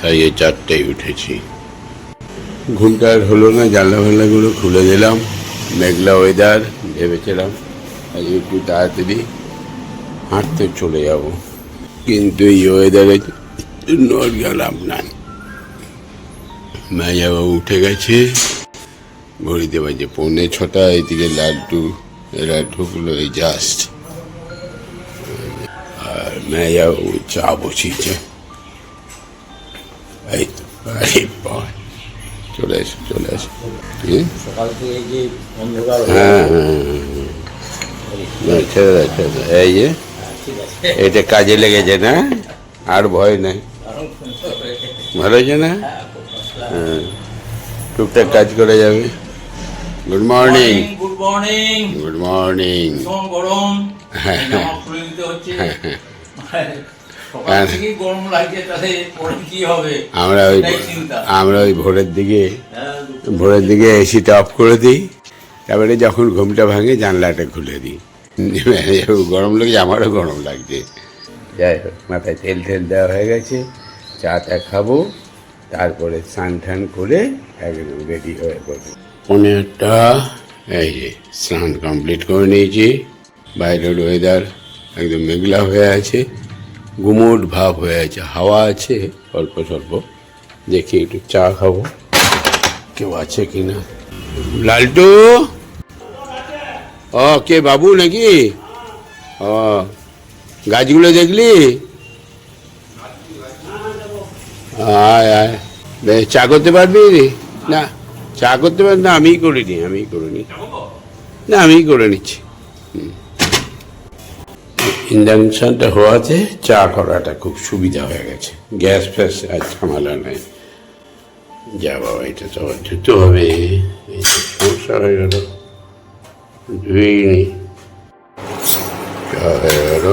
তাই এই 4টায় উঠেছি। ঘুমটা আর হলো না, জানলা ফাল্লাগুলো খুলে দিলাম। মেঘলা ওয়েদার, ভেবেছিলাম আজ একটু তাড়াতাড়ি হাঁটতে চলে যাব, কিন্তু এই ওয়েদারে জন্য আর গেলাম না। মেয়াবাবু উঠে গেছে, ঘড়িতে বাজে 6:45। এদিকে লাড্ডু এরা ঢুকলো এই জাস্ট, আর মেয়াবাবু চা বসিয়েছে। এই তো চলে এসো চলে এসো। হ্যাঁ হ্যাঁ, ছেড়ে দাও ছেড়ে দাও। এই যে এটা কাজে লেগেছে না, আর ভয় নাই। ভালো হয়েছে না? হ্যাঁ, টুকটাক কাজ করে যাবে। Good morning. Good morning. Good morning. গরম। হ্যাঁ জামা খুলে দিতে হচ্ছে। সকাল থেকে গরম লাগছে, তাহলে পরে কি হবে? আমরা ওই ভোরের দিকে এসিটা অফ করে দিই, তারপরে যখন ঘুমটা ভাঙে জানলাটা খুলে দিই। গরম লাগছে, আমারও গরম লাগছে। যাই হোক, মাথায় তেল দেওয়া হয়ে গেছে। চা খাবো, তারপরে স্নান টান করে একদম রেডি হয়ে পড়বো। 15টা, এই যে স্নান কমপ্লিট করে নিয়েছি। বাইরের ওয়েদার একদম মেঘলা হয়ে আছে, গুমোট ভাব হয়ে আছে, হাওয়া আছে অল্প স্বল্প। দেখি একটু চা খাবো, কেউ আছে কিনা। লালটু, ও কে বাবু নাকি? ও, গাছগুলো দেখলি? আয় আয়, চা করতে পারবি? না, চা করতে পারবি না? আমিই করিনি না, আমিই করে নিচ্ছি। ইন্ডাকশনটা হওয়াতে চা করাটা খুব সুবিধা হয়ে গেছে, গ্যাস ফ্যাস আর ঝামেলা নাই। যা বাবা, এটা তো ধুতে হবে, এই সমস্যা হয়ে গেল, ধুইনি। চা হয়ে গেল।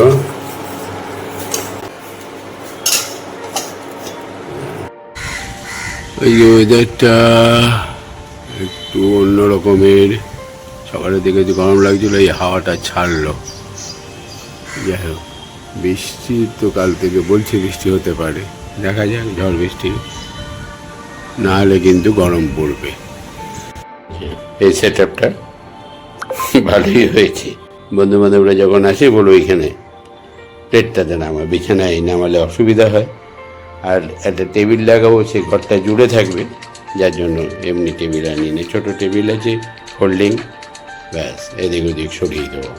ওই ওয়েদারটা একটু অন্য রকমের। সকালের দিকে একটু গরম লাগছিল, এই হাওয়াটা ছাড়লো। যাই হোক, বৃষ্টি তো কাল থেকে বলছে বৃষ্টি হতে পারে, দেখা যাক। ঝড় বৃষ্টি না হলে কিন্তু গরম পড়বে। এই সেট আপটা ভালোই হয়েছে। বন্ধু বান্ধবরা যখন আসে বলো এখানে প্লেটটাতে নামা, বিছানায় নামালে অসুবিধা হয়। আর একটা টেবিল লাগাবো, সেই ঘরটা জুড়ে থাকবে, যার জন্য এমনি টেবিল আনি না। ছোটো টেবিল আছে হোল্ডিং, ব্যাস এদিক ওদিক সরিয়ে দেবো।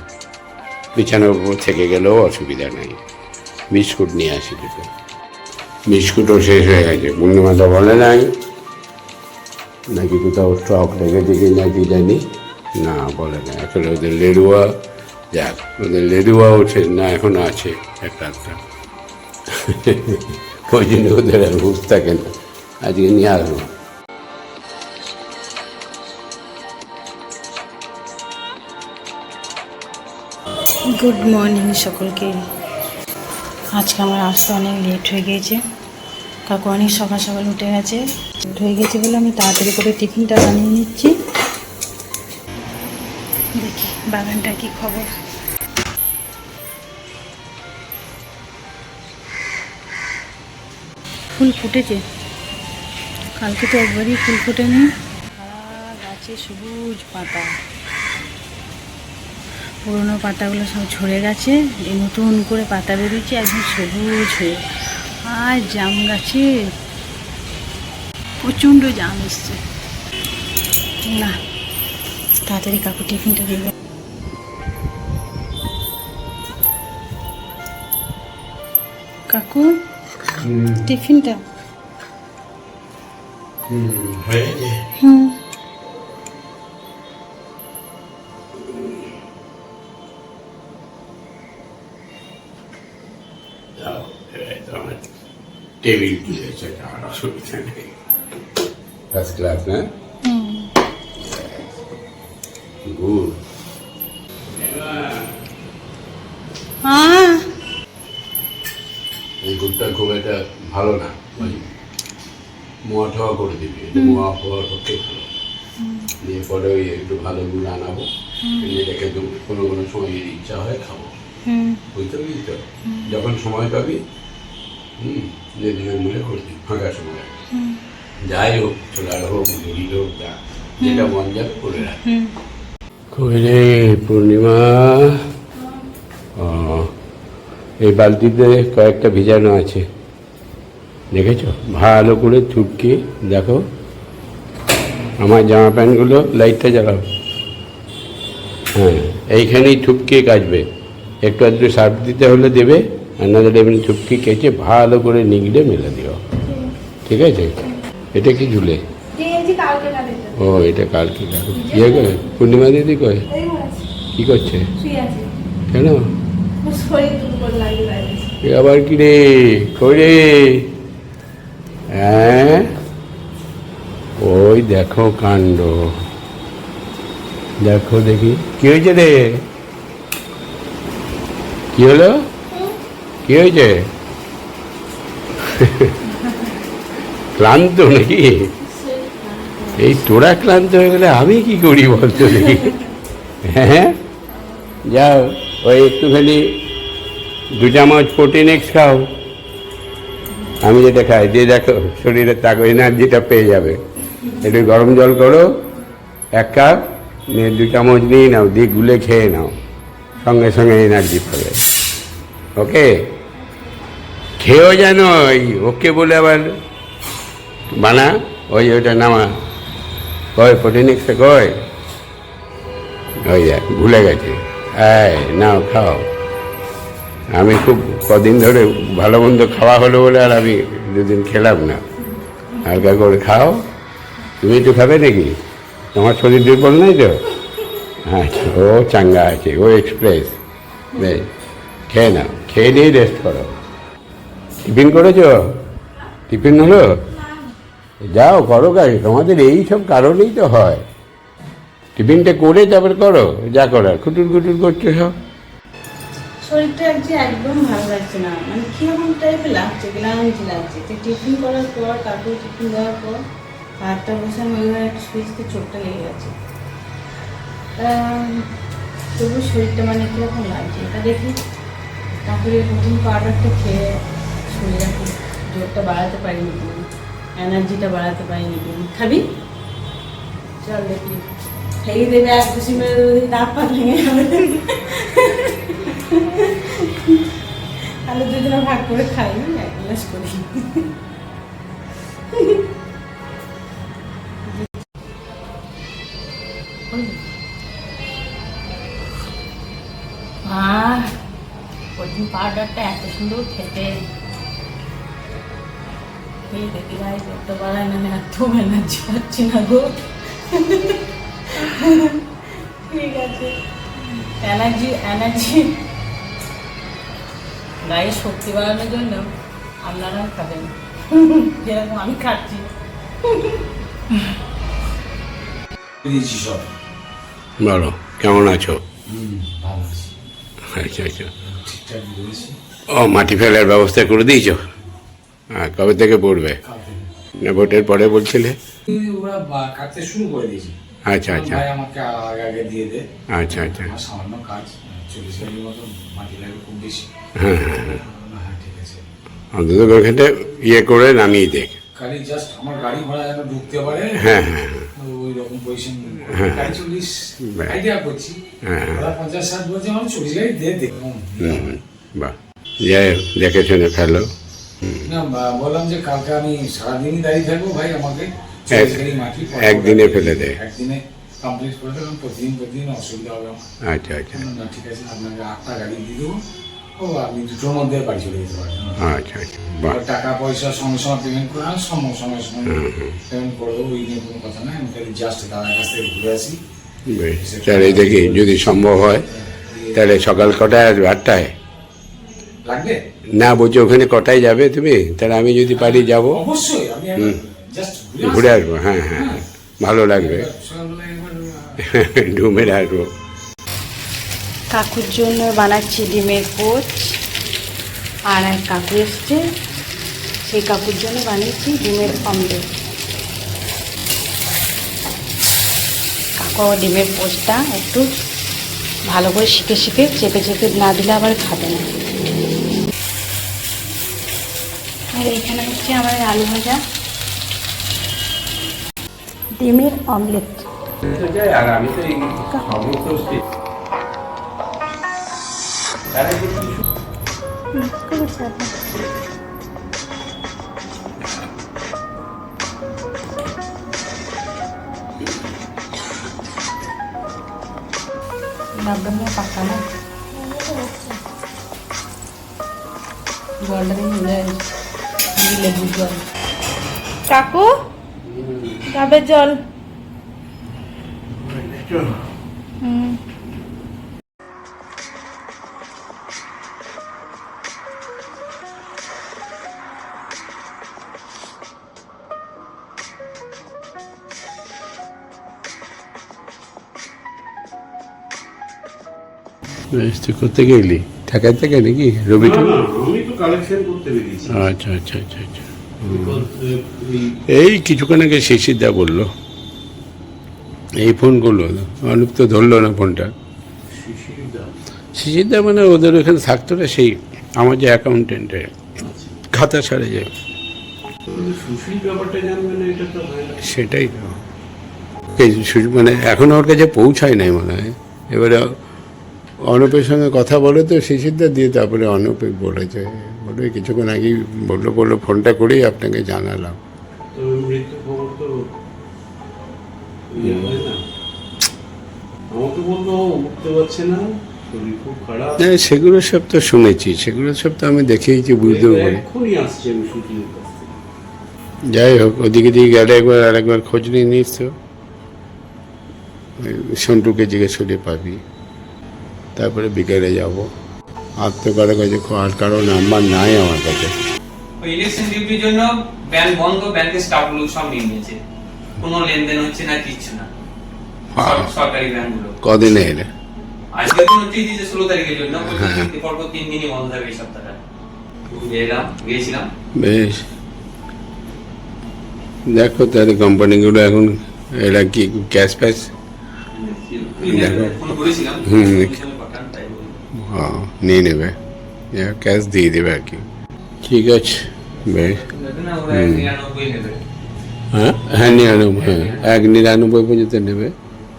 বিছানার উপর থেকে গেলেও অসুবিধা নেই। বিস্কুট নিয়ে আসি দুটো, বিস্কুটও শেষ হয়ে গেছে। পূর্ণিমাতা বলে নাই নাকি কোথাও স্টক রেখেছে কি নাকি জানি না, বলে না। আসলে ওদের লেডুয়া, যাক ওদের লেডুয়া ওঠে না, এখন আছে একটা। ওই জন্য ওদের আর হুঁশ থাকে না। আজকে নিয়ে আসবো। গুড মর্নিং সকলকে। আজকে আমার আসতে অনেক লেট হয়ে গিয়েছে। কাকু অনেক সকাল সকাল উঠে গেছে। লেট হয়ে গেছে বলে আমি তাড়াতাড়ি করে টিফিনটা বানিয়ে নিচ্ছি। দেখি বাগানটা কি খবর। ফুল ফুটেছে, কালকে তো একবারই ফুল ফোটেনি। সারা গাছে সবুজ পাতা, পুরোনো পাতাগুলো সব ঝরে গেছে, এই নতুন করে পাতা বেরিয়েছে একদম সবুজ হয়ে। আর জাম গাছে প্রচণ্ড জাম এসছে। না, তাড়াতাড়ি কাকু টিফিনটা দেবে। কাকু টিফিনটা। হুম, টেবিল দিয়েছে, আর অসুবিধা নেই। ফার্স্ট ক্লাস না? গুড। এই গুড়টা খুব একটা ভালো না, মোয়া ঠোয়া করে দিবি। এটা মোয়া হওয়ার পক্ষে ভালো। দিয়ে পরে ওই একটু ভালো গুড় আনাবো, এনে রেখে দেবো। কোনো কোনো সময় যদি ইচ্ছা হয় খাবো, বুঝতে পারলি তো? যখন সময় পাবি যে দুজন মিলে করছি ফাঁকা সময়। যাই হোক, ছোলার হোক, মুড়ির হোক, যা যেটা মন যাবে করে রাখ। কই রে পূর্ণিমা? ও, এই বালতিতে কয়েকটা ভিজানো আছে, দেখেছো? ভালো করে চুটকি দেখো। আমার জামা প্যান্টগুলো লাইটটা জ্বালাও। হ্যাঁ, এইখানেই থুপকে কাচবে, একটু আধটু সার্ফ দিতে হলে দেবে, আর নাহলে এমনি থুপকি কেচে ভালো করে নিগড়ে মেলে দিও, ঠিক আছে? এটা কি ঝুলে? ও, এটা কালকে কাকু ইয়ে করে পূর্ণিমা দিদি কয় কি করছে? কেন? আবার কি রে? কই রে? হ্যাঁ, ওই দেখো কাণ্ড, দেখো দেখি কি হয়েছে রে? কি হলো? কি হয়েছে? ক্লান্ত নাকি? এই তোরা ক্লান্ত হয়ে গেলে আমি কি করি বলতো দেখি? হ্যাঁ, যাও ওই একটুখানি 2 চামচ প্রোটিন এক্স খাও। আমি যেটা খাই দিয়ে দেখো শরীরে তাকে এনার্জিটা পেয়ে যাবে। একটু গরম জল করো, 1 কাপ নিয়ে 2 চামচ নিয়ে নাও, দিয়ে গুলে খেয়ে নাও, সঙ্গে সঙ্গে এনার্জি পাবে। ওকে, খেয়েও যেন ওই ওকে বলে আবার বানা, ওইটা নামা, কয় প্রোটিন এক্সটা কয়, ওই দেখ ভুলে গেছে। নাও খাও। আমি খুব কদিন ধরে ভালো মন্দ খাওয়া হলো বলে আর আমি 2 দিন খেলাম না। হালকা করে খাও। তুমি একটু খাবে নাকি? তোমার শরীর দুর্বল নাই তো? আচ্ছা, ও চাঙ্গা আছে, ও এক্সপ্রেস। বেশ, খেয়ে নাও, খেয়ে নিয়েই রেস্ট করো। টিফিন করেছ? টিফিন হলো? যাও করো, গাড়ি তোমাদের এই সব কারণেই তো হয়। টিফিনটা করে তারপর করো যা করার। খুটুর খুটুর করছো সব। শরীরটা আজকে একদম ভালো লাগছে না, মানে কিরকম টাইপের লাগছে, ক্লান্তি লাগছে। তো টিফিন করার পর, কাকু টিফিন দেওয়ার পর ভাতটা বসে আমি ওইভাবে একটা সুইচতে চোটটা লেগে গেছে। তবু শরীরটা মানে কীরকম লাগছে এটা দেখি। তারপরে প্রথম পাউডারটা খেয়ে শরীরে একটু জোরটা বাড়াতে পারিনি, তুমি এনার্জিটা বাড়াতে পারিনি। তুমি খাবি? চল দেখি, খেয়ে দেবে, 1 মেরে দেবে, দাঁত পা ভেঙে যাবে। তাহলে দুজনে ভাগ করে খাই, 1 গ্লাস করি। প্রথম পাউডারটা এত সুন্দর খেতে, দেখি ভাই করতে পারায় না, এত এনার্জি পাচ্ছি না গো। ঠিক আছে, এনার্জি গায়ে শক্তি বাড়ানোর জন্য আপনারাও খাবেন, যেরকম আমি খাচ্ছি। বলো কেমন আছো? ভালো আছি, আচ্ছা আচ্ছা। ঠিকঠাক বলেছি। ও, মাটি ফেলার ব্যবস্থা করে দিয়েছো? হ্যাঁ, কবে থেকে পড়বে? না ভোটের পরে বলছিলে? ওরা কাটতে শুরু করে দিয়েছে। আচ্ছা আচ্ছা ভাই আমাকে আগে দিয়ে দে। আচ্ছা আচ্ছা। আমার সামান্য কাজ 40 গাড়ির মতো মাটি লাগে, খুব বেশি। হ্যাঁ হ্যাঁ হ্যাঁ, হ্যাঁ ঠিক আছে। অন্তত ওখানটা ইয়ে করে নামিয়ে দেখ। খালি জাস্ট আমার গাড়ি ঘোড়া যেন ঢুকতে পারে, হ্যাঁ হ্যাঁ হ্যাঁ, ওই রকম পজিশন। হ্যাঁ। গাড়ি 40 ব্যাস। আইডিয়া করছি, হ্যাঁ হ্যাঁ, ওরা 50-60 বলছে, আমার 40 গাড়ি দিয়ে দেখুন। বাহ, যাই হোক, দেখে শুনে ফেলো। না বললাম যে কালকে আমি সারাদিনই দাঁড়িয়ে থাকবো, ভাই আমাকে 40 গাড়ি মাটি একদিনে ফেলে দে। একদিনে কমপ্লিট করে দেবেন, প্রতিদিন অসুবিধা হবে আমার। আচ্ছা আচ্ছা না ঠিক আছে, আপনাকে 8টা গাড়ি দিয়ে দেবো, ও আপনি 2টোর মধ্যে বাড়ি চলে যেতে পারবেন। আচ্ছা আচ্ছা, বাহ। এবার টাকা পয়সা সঙ্গে সঙ্গে পেমেন্ট করে আর সময় পেমেন্ট করবো, ওই নিয়ে কোনো কথা নয়। আমি খালি জাস্ট দাদার কাছ থেকে ঘুরে আসি। বেশ, তাহলে দেখি যদি সম্ভব হয় তাহলে সকাল কটায় আসবে? 8টায়? লাগবে? না বলছি ওখানে কটায় যাবে তুমি? তাহলে আমি যদি পারি যাব, অবশ্যই আমি জাস্ট ঘুরে আসবো। হ্যাঁ হ্যাঁ, ভালো লাগবে, সকালবেলা একবার ঢুমের আসবো। কাকুর জন্য বানাচ্ছি ডিমের পোচ, আর এক কাকু এসছে, সেই কাকুর জন্য বানিয়েছি ডিমের অমলেট। কাকু ডিমের পোচটা একটু ভালো করে শিখে চেপে না দিলে আবার খাবে না। আর এখানে হচ্ছে আমাদের আলু ভাজা, ডিমের অমলেট। আর আমি তো এই সমস্ত পাকা না জলটা মিলে লেবু জল। কাকু ডাবের জল। হুম। তুই করতে গেলি ঠেকাই থেকে নাকি রবিটা? আমি তো কালেকশন করতে বেরিয়েছি। আচ্ছা আচ্ছা আচ্ছা আচ্ছা। এই কিছুক্ষণ আগে শিশিরদা বললো, এই ফোন করলো, অনুপ তো ধরলো না ফোনটা। শিশিরদা মানে ওদের ওখানে থাকতো না, সেই আমার যে অ্যাকাউন্টেন্টের খাতা সারে যায়, সুশীল ব্যাপারটা জানবে না, এটা তো হয় না। সেটাই তো মানে এখন ওর কাছে পৌঁছায় নাই মনে হয়। এবারে অনুপের সঙ্গে কথা বলে তো শিশিরদা, দিয়ে তারপরে অনুপে বলেছে, বলে কিছুক্ষণ আগেই বললো ফোনটা করেই আপনাকে জানালাম। তো মৃত্যু খবর তো হয় না, আমাকে বললো উঠতে পারছে না, শরীর খুব খারাপ। হ্যাঁ সেগুলো সব তো শুনেছি, সেগুলো সব তো আমি দেখেইছি, বুঝতেও পারি। এক্ষুনি আসছে আমি সুশীলের কাছ থেকে। যাই হোক, ওদিকে দিয়ে গেলে একবার আরেকবার খোঁজ নিয়ে নিস তো, সন্টুকে জিজ্ঞেস করে পাবি। তারপরে বিকেলে যাবো। আর তো কারো কাছে আর কারো নাম্বার নাই আমার কাছে। ওই ইলেকশন ডিউটির জন্য ব্যাংক বন্ধ, ব্যাংকের স্টাফগুলো সব নিয়ে নিয়েছে, কোনো লেনদেন হচ্ছে না, কিচ্ছু না। সরকারি ব্যাংকগুলো কদিনে এলে? আজকে তো নোটিশ দিয়েছে 16 তারিখের জন্য, পরপর 3 দিনই বন্ধ থাকবে এই সপ্তাহটা। গিয়েছিলাম। বেশ, দেখো তাহলে কোম্পানিগুলো এখন এরা কি ক্যাশ প্যাশ ফোন করেছিলাম, পাঠান তাই বললো। হ্যাঁ নিয়ে নেবে, ক্যাশ দিয়ে দেবে আর কি। ঠিক আছে, বেশ। না, ওরা 99 নেবে। হ্যাঁ হ্যাঁ 99, হ্যাঁ 199 পর্যন্ত নেবে,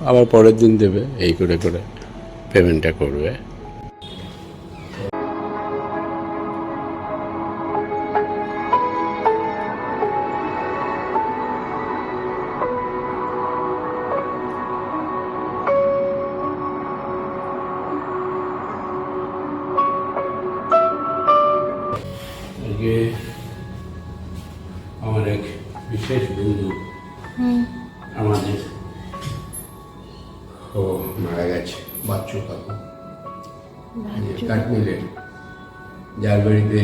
আবার পরের দিন দেবে, এই করে করে পেমেন্টটা করবে। আজকে আমার এক বিশেষ বন্ধু আমাদের ও মারা গেছে, বাচ্চু কাকু, কাঠমিলের, যার বাড়িতে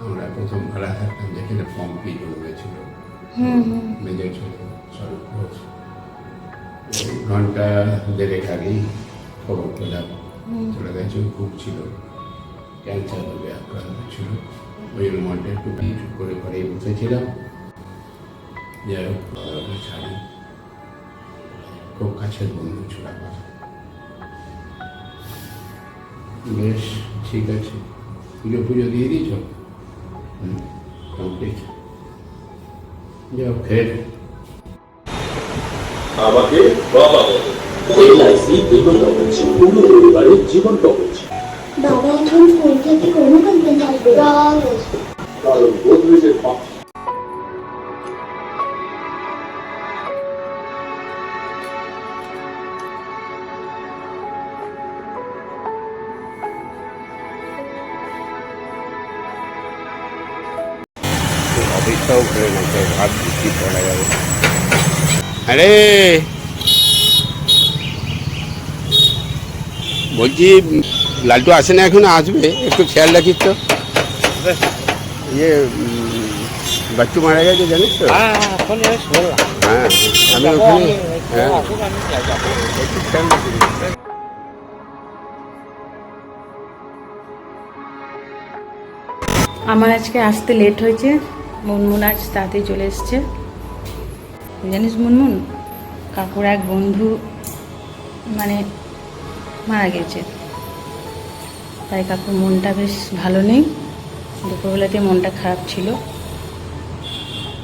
আমরা প্রথম ভাড়া থাকতাম, যেখানে পম্পি জন্মেছিল, মেজর ছোট সড়ক ঘোষ। ঘন্টা দেড়েক আগেই খবর পেলাম চলে গেছে। খুব ছিল, ক্যান্সার রোগে আক্রান্ত ছিল। ওই মনটা একটু চুপ করে ঘরেই বসেছিলাম। যাই হোক, ছাড়ি খুব কাছের বন্ধু ছিল আমার। বেশ, ঠিক আছে। পুজো দিয়ে দিয়েছ? কমপ্লিট। যাও ফের আমাকে বাবা বলে। এলআইসি জীবন কবচ, পুরো পরিবারের জীবন কবচ। বাবা এখন স্কুল থেকে কোনো কমপ্লেন আসবে? কারণ গোদরেজের পাখি। অফিসটাও ঘুরে না, হাত বৃষ্টি পড়া যাবে। আরে বলছি, লালটু আসে না এখন? আসবে, একটু খেয়াল রাখিস তো। ইয়ে বাচ্চু মারা গেছে জানিস তো? হ্যাঁ আমি ওখানে, হ্যাঁ একটু খেয়াল রাখিস। আমার আজকে আসতে লেট হয়েছে, মুনমুন আজ তাড়াতাড়ি চলে এসছে। জানিস মুনমুন, কাকুর এক বন্ধু মানে মারা গেছে, তাই কাকুর মনটা বেশ ভালো নেই। দুপুরবেলাতে মনটা খারাপ ছিল।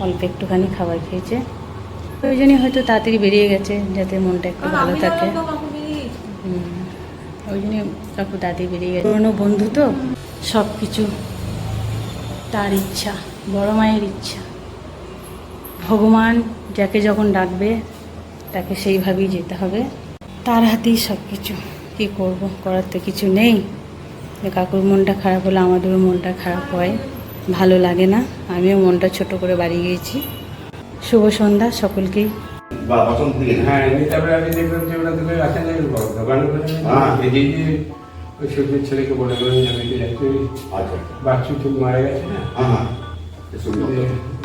অল্প একটুখানি খাবার খেয়েছে, ওই জন্যই হয়তো তাড়াতাড়ি বেরিয়ে গেছে, যাতে মনটা একটু ভালো থাকে। ওই জন্যই কাকু তাড়াতাড়ি বেরিয়ে গেছে। পুরোনো বন্ধু তো, সব কিছু তার ইচ্ছা, বড় মায়ের ইচ্ছা। ভগবান যাকে যখন ডাকবে তাকে সেইভাবেই যেতে হবে, তার হাতেই সব কিছু। কী করব, করার তো কিছু নেই। কাকুর মনটা খারাপ হলে আমাদেরও মনটা খারাপ হয়, ভালো লাগে না। আমিও মনটা ছোট করে বাড়ি গিয়েছি। শুভ সন্ধ্যা সকলকেই। হ্যাঁ, তারপরে আমি দেখলাম যে ওরা দুটো আসেন দোকানে এই যে ওই সূর্যের ছেলেকে বলে গেলেন যে আমি অ্যাকচুয়ালি বাচ্চু ঠিক মারা গেছে না,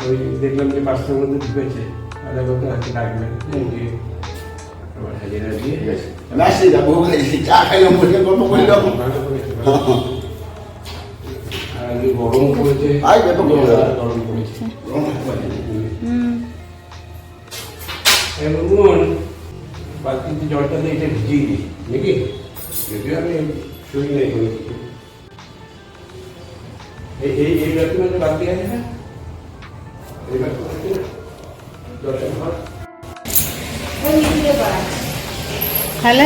ওই দেখলাম যে 5টার মধ্যে ঢুকেছে, আধা ঘন্টা হয়তো ডাকবেন, আবার হাজিরা দিয়ে আর গরম পড়েছে, গরম পড়েছে। এমন বালতিতে জলটা দিয়ে এটা ভিজিয়ে দিই নাকি, যদিও আমি শুনি নাই কোনো কিছু। এই ব্যাপারে বালতি আছে না, এই ব্যাপারে জলটা ঘর তাহলে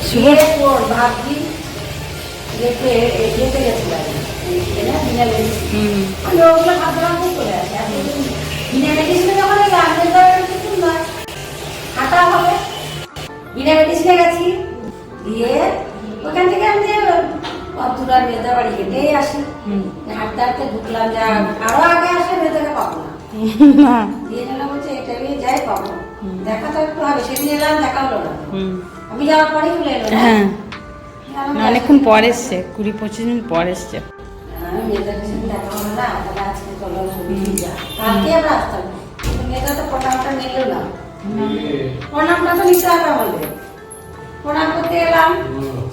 শুভ বিনা মেডিসিনে গেছি, দিয়ে ওখান থেকে আমি অতুরার মেয়েদের বাড়ি হেঁটে আসি, হাঁটতে হাঁটতে ঢুকলাম, যা আরো আগে আসে মেয়েদেরকে পাবো না, দিয়ে নিলাম বলছে এটা নিয়ে যাই পাবো, দেখা তো একটু হবে। সেদিন এলাম, দেখা হলো না, আমি যাওয়ার পরেই চলে এলো। হ্যাঁ, অনেকক্ষণ পর এসছে, 20-25 মিনিট পর এসছে। মেয়েদেরকে সেদিন দেখা হলো না, তাহলে আজকে চলো ছবি যা, কালকে আমরা আসতাম, মেয়েটা তো প্রণামটা নিল না, প্রণামটা তো নিতে হবে আমাদের। প্রণাম করতে এলাম,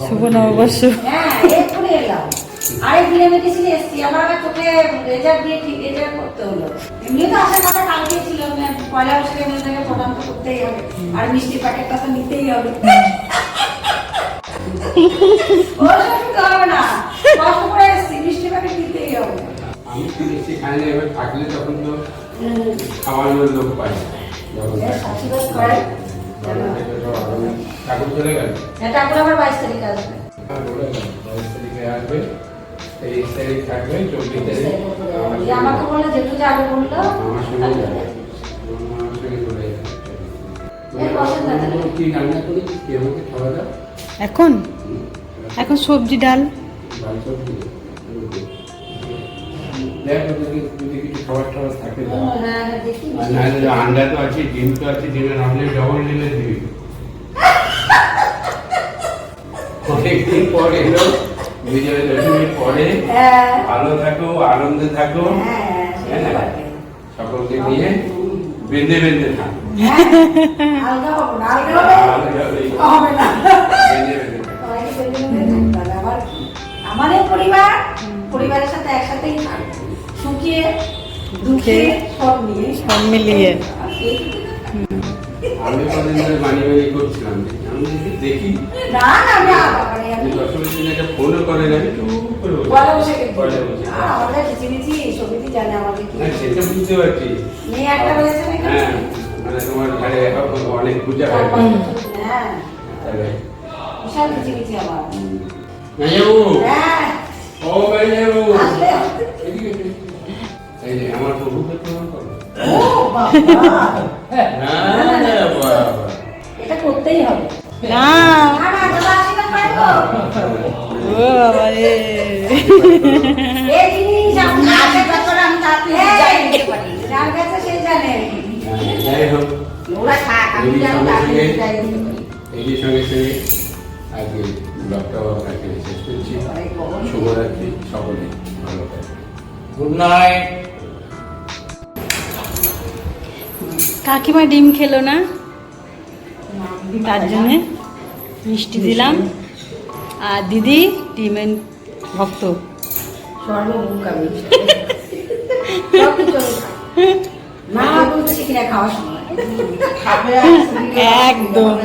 শুভ নববর্ষ। হ্যাঁ এক্ষুনি এলাম, আরেক দিনে মেডিসিন এসছি, আমার আবার তোকে রেজাল্ট দিয়ে ঠিক এটা করতে হলো। এমনি তো আসার কথা কালকে ছিল, পয়লা বৈশাখে মেয়েদেরকে প্রণাম তো করতেই হবে, আর মিষ্টি প্যাকেটটা তো নিতেই হবে। ওসব নিতে হবে না, কষ্ট করে এসছি, মিষ্টি প্যাকেট নিতেই হবে। আমি তো দেখছি খাই না, এবার থাকলে তখন তো খাওয়ানোর লোক পাই। শাশুড়ি করে ঠাকুর চলে গেল, ঠাকুর আবার 22 তারিখ আসবে, 22 তারিখে আসবে, 23 তারিখ থাকবে, 24 তারিখ আমাকে বললো যেটু যাবে বললো, আমার সঙ্গে যাবে, আমার সঙ্গে চলে যাবে। কি রান্না করি, কি আমাকে খাওয়া দাও এখন সবজি ডাল। ভালো সবজি দেখ, যদি কিছু খাবার টাবার থাকে দাও। হ্যাঁ দেখি আর নাহলে আন্ডা তো আছে, ডিম তো আছে, ডিমের অমলেট ডবল ডিমের দিবি। অনেকদিন পর এলো, বিজয় দশমীর পরে ভালো থাকো, আনন্দে থাকো, হ্যাঁ, সকলকে নিয়ে বেঁধে বেঁধে থাকো, আলগা হবো না, আলগা হবে না, বেঁধে বেঁধে থাকো। সবাইকে বেঁধে থাকতে হবে। আবার আমাদের পরিবারের সাথে একসাথেই থাকবে, সুখে দুঃখে সব নিয়ে, সব মিলিয়ে। আমি কদিন ধরে বাড়ি করছিলাম, আমি দেখি না না আমি আবার যে দশমীর দিন একটা ফোনও করে না, আমি চুপ করে বসে বলে বসে বলে বসে। আর আমাদের কিচিমিচি সবিতি জানে আমাদের কি হ্যাঁ, সেটা বুঝতে পারছি। মেয়ে একটা রয়েছে না, হ্যাঁ, মানে তোমার ঘরে অনেক পূজা হয়। হ্যাঁ তাহলে বিশাল কিচিমিচি আমার। মেজবাবু, হ্যাঁ ও মেজবাবু, আসলে এদিকে এসে। এই যে আমার প্রভুকে প্রণাম করো। ও বাবা, না না বাবা, এটা করতেই হবে। না না না দাদা আশীর্বাদ করে তো, ও বাবা রে, এই জিনিস আপনি আশীর্বাদ করে আমি তাড়াতাড়ি যাই নিতে পারি, যার কাছে সে জানে। যাই হোক, ওরা থাক, আমি জানি তাড়াতাড়ি যাই নিতে পারি। এই যে সঙ্গে সঙ্গে আজকে ব্লগটাও আপনাকে শেষ করছি। শুভরাত্রি, সকলে ভালো থাকবে। Good night. কাকিমা ডিম খেলো না, তার জন্যে মিষ্টি দিলাম। আর দিদি ডিমের ভক্ত, সর্বমুখ আমি সব কিছু আমি খাই। মা বলছে কিনা খাওয়ার সময় খাবে, একদম।